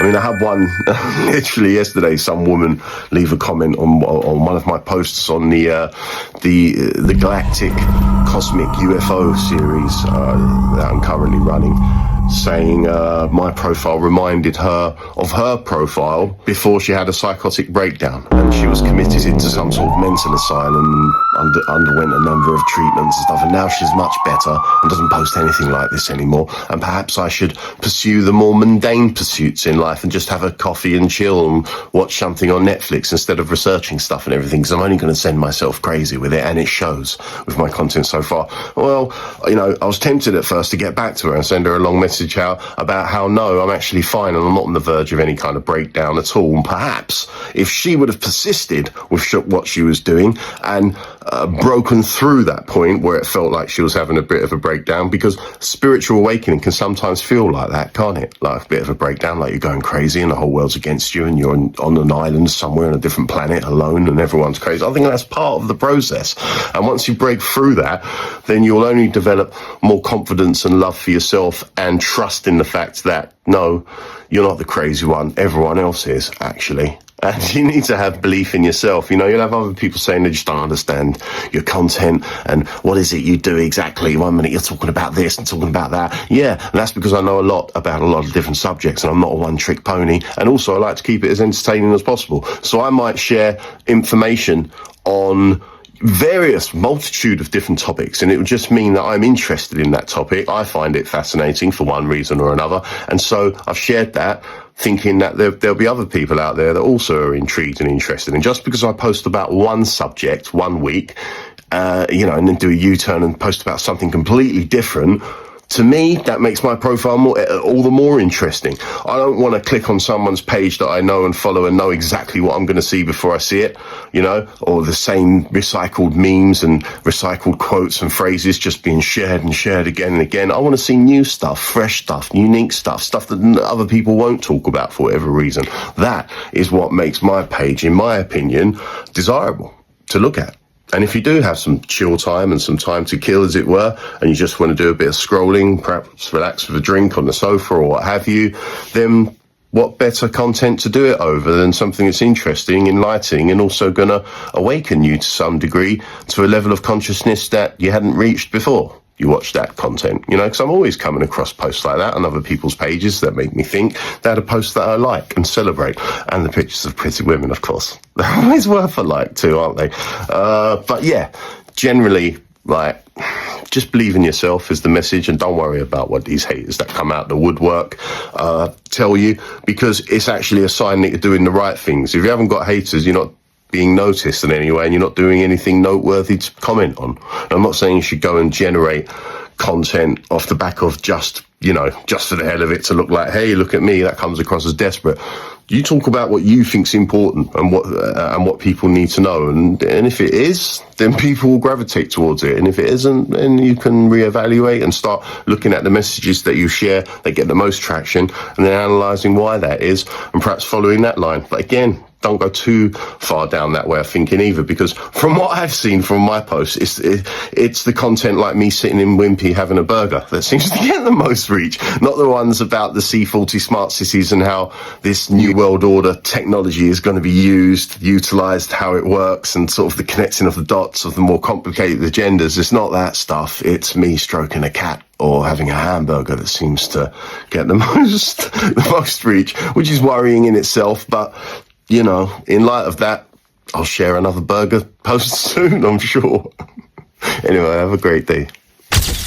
I mean, I had one literally yesterday. Some woman leave a comment on one of my posts on the Galactic Cosmic UFO series that I'm currently running, saying my profile reminded her of her profile before she had a psychotic breakdown, and she was committed into some sort of mental asylum and underwent a number of treatments and stuff, and now she's much better and doesn't post anything like this anymore, and perhaps I should pursue the more mundane pursuits in life and just have a coffee and chill and watch something on Netflix instead of researching stuff and everything, because I'm only going to send myself crazy with it, and it shows with my content so far. Well, you know, I was tempted at first to get back to her and send her a long message out about how no, I'm actually fine and I'm not on the verge of any kind of breakdown at all. And perhaps if she would have persisted with what she was doing and broken through that point where it felt like she was having a bit of a breakdown, because spiritual awakening can sometimes feel like that, can't it? Like a bit of a breakdown, like you're going crazy and the whole world's against you and you're on an island somewhere on a different planet alone and everyone's crazy. I think that's part of the process. And once you break through that, then you'll only develop more confidence and love for yourself and trust in the fact that, no, you're not the crazy one. Everyone else is, actually. And you need to have belief in yourself. You know, you'll have other people saying they just don't understand your content and what is it you do exactly. 1 minute you're talking about this and talking about that. Yeah, and that's because I know a lot about a lot of different subjects and I'm not a one-trick pony. And also I like to keep it as entertaining as possible. So I might share information on various multitude of different topics, and it would just mean that I'm interested in that topic. I find it fascinating for one reason or another, and so I've shared that thinking that there'll be other people out there that also are intrigued and interested. And just because I post about one subject 1 week, you know, and then do a U-turn and post about something completely different, to me, that makes my profile all the more interesting. I don't want to click on someone's page that I know and follow and know exactly what I'm going to see before I see it, you know, or the same recycled memes and recycled quotes and phrases just being shared and shared again and again. I want to see new stuff, fresh stuff, unique stuff, stuff that other people won't talk about for whatever reason. That is what makes my page, in my opinion, desirable to look at. And if you do have some chill time and some time to kill, as it were, and you just want to do a bit of scrolling, perhaps relax with a drink on the sofa or what have you, then what better content to do it over than something that's interesting, enlightening, and also going to awaken you to some degree to a level of consciousness that you hadn't reached before you watch that content, you know, because I'm always coming across posts like that on other people's pages that make me think that a post that I like and celebrate, and the pictures of pretty women, of course. They're always worth a like too, aren't they? But yeah, generally, like, just believe in yourself is the message, and don't worry about what these haters that come out the woodwork tell you, because it's actually a sign that you're doing the right things. If you haven't got haters, you're not being noticed in any way, and you're not doing anything noteworthy to comment on. And I'm not saying you should go and generate content off the back of just, you know, just for the hell of it to look like, hey, look at me. That comes across as desperate. You talk about what you think's important and what people need to know, and if it is, then people will gravitate towards it, and if it isn't, then you can reevaluate and start looking at the messages that you share that get the most traction, and then analysing why that is, and perhaps following that line. But again, don't go too far down that way of thinking either, because from what I've seen from my posts, it's the content like me sitting in Wimpy having a burger that seems to get the most reach, not the ones about the C40 smart cities and how this new world order technology is going to be utilised, how it works, and sort of the connecting of the dots of the more complicated agendas. It's not that stuff. It's me stroking a cat or having a hamburger that seems to get the most reach, which is worrying in itself. But you know, in light of that, I'll share another burger post soon, I'm sure. Anyway, have a great day.